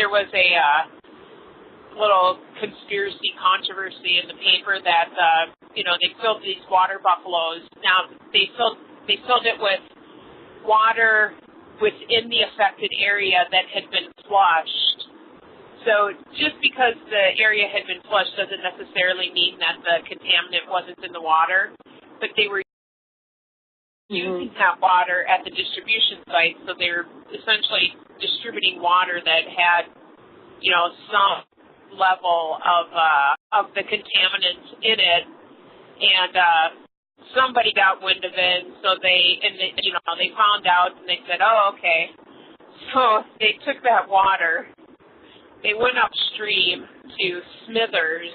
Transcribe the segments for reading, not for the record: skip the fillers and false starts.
there was a little conspiracy controversy in the paper that they filled these water buffaloes. Now they filled it with water within the affected area that had been flushed. So just because the area had been flushed doesn't necessarily mean that the contaminant wasn't in the water, but they were using that water at the distribution site, so they were essentially distributing water that had, some level of the contaminants in it, and somebody got wind of it, so they found out, and they said, oh, okay. So they took that water, they went upstream to Smithers,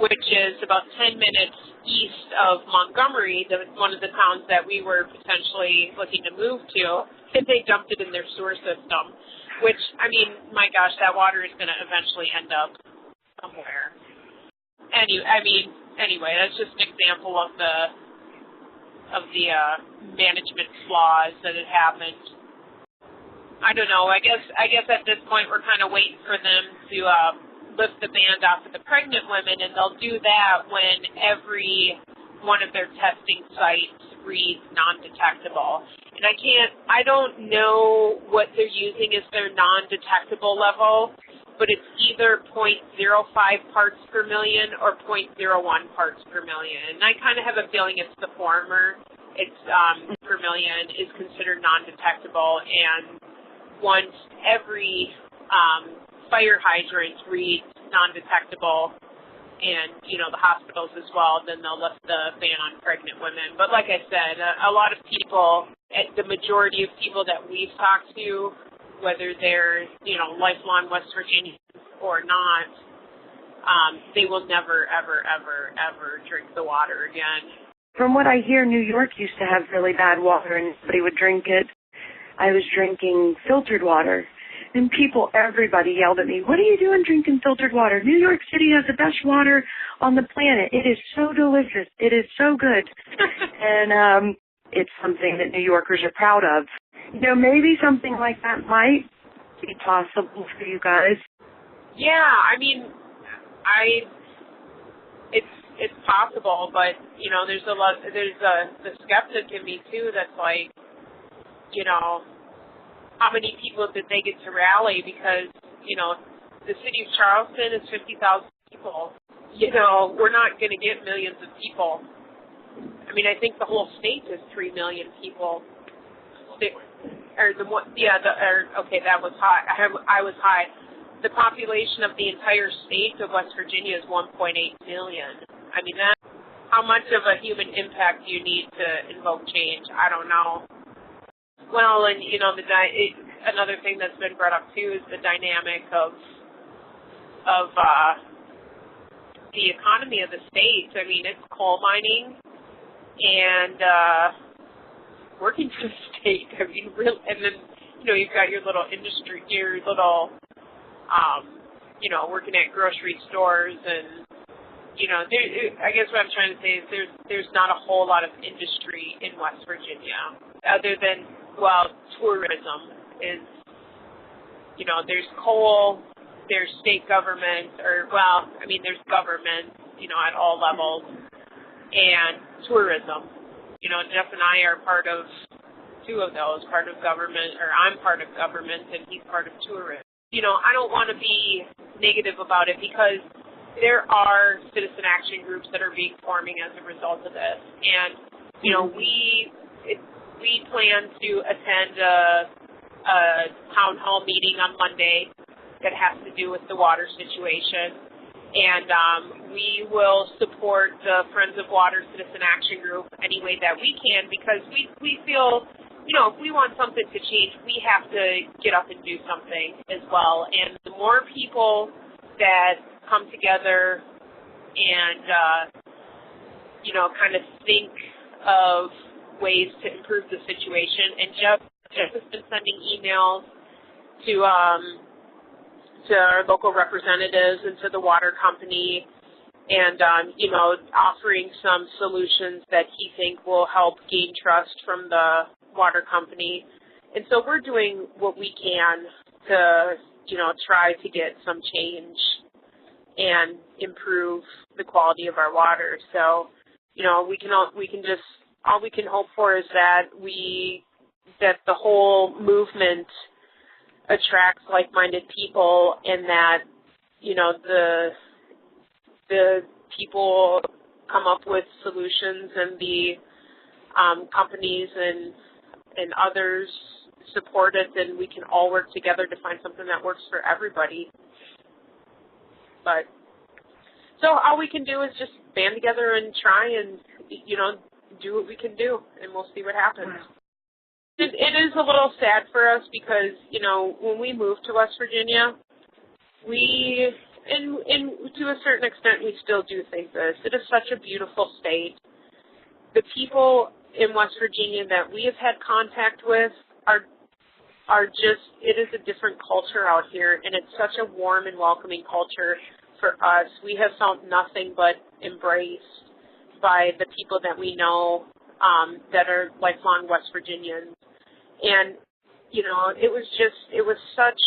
which is about 10 minutes east of Montgomery, one of the towns that we were potentially looking to move to, and they dumped it in their sewer system, which, my gosh, that water is going to eventually end up somewhere. Anyway, that's just an example of the management flaws that had happened. I don't know. I guess at this point we're kind of waiting for them to lift the ban off of the pregnant women, and they'll do that when every one of their testing sites reads non-detectable. And I don't know what they're using as their non-detectable level, but it's either 0.05 parts per million or 0.01 parts per million. And I kind of have a feeling it's the former. It's per million is considered non-detectable, and once every fire hydrant reads non-detectable, and, the hospitals as well, then they'll lift the ban on pregnant women. But like I said, a lot of people, the majority of people that we've talked to, whether they're, lifelong West Virginians or not, they will never, ever, ever, ever drink the water again. From what I hear, New York used to have really bad water and nobody would drink it. I was drinking filtered water, and everybody yelled at me, what are you doing drinking filtered water? New York City has the best water on the planet. It is so delicious. It is so good. And it's something that New Yorkers are proud of. Maybe something like that might be possible for you guys. Yeah, it's possible, but, there's the skeptic in me, too, that's like, how many people did they get to rally? Because, the city of Charleston is 50,000 people. We're not going to get millions of people. I think the whole state is 3 million people. That was high. I was high. The population of the entire state of West Virginia is 1.8 million. How much of a human impact do you need to invoke change? I don't know. Well, and, another thing that's been brought up, too, is the dynamic of the economy of the state. It's coal mining and working for the state. Really, and then, you've got your little industry, working at grocery stores and, I guess what I'm trying to say is there's not a whole lot of industry in West Virginia other than, tourism is, there's coal, there's state government, there's government, at all levels, and tourism. Jeff and I are part of two of those, part of government, or I'm part of government, and he's part of tourism. I don't want to be negative about it because there are citizen action groups that are forming as a result of this. And, we plan to attend a town hall meeting on Monday that has to do with the water situation. And we will support the Friends of Water Citizen Action Group any way that we can because we feel, if we want something to change, we have to get up and do something as well. And the more people that come together and, kind of think of ways to improve the situation. And Jeff has been sending emails to our local representatives and to the water company and, offering some solutions that he thinks will help gain trust from the water company. And so we're doing what we can to, try to get some change and improve the quality of our water. So, all we can hope for is that the whole movement attracts like-minded people, and that, the people come up with solutions, and the companies and others support it, and we can all work together to find something that works for everybody. But so all we can do is just band together and try and, do what we can do, and we'll see what happens. It is a little sad for us because, when we moved to West Virginia, and to a certain extent, we still do think this. It is such a beautiful state. The people in West Virginia that we have had contact with are just, it is a different culture out here, and it's such a warm and welcoming culture for us. We have felt nothing but embraced by the people that we know that are lifelong West Virginians. And, it was such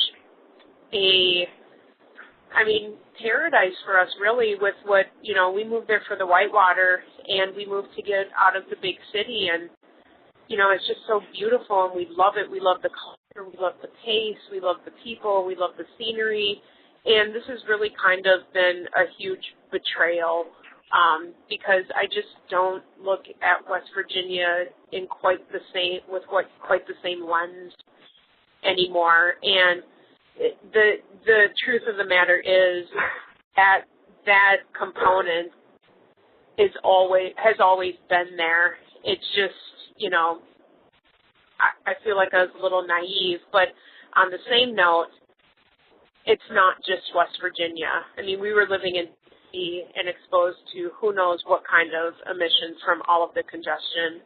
a, paradise for us, really, with what, we moved there for the whitewater, and we moved to get out of the big city, and, it's just so beautiful, and we love it. We love the culture, we love the pace, we love the people, we love the scenery, and this has really kind of been a huge betrayal, because I just don't look at West Virginia in quite the same lens anymore. And the truth of the matter is that component has always been there. It's just, I feel like I was a little naive, but on the same note, it's not just West Virginia. We were living in D.C. and exposed to who knows what kind of emissions from all of the congestion.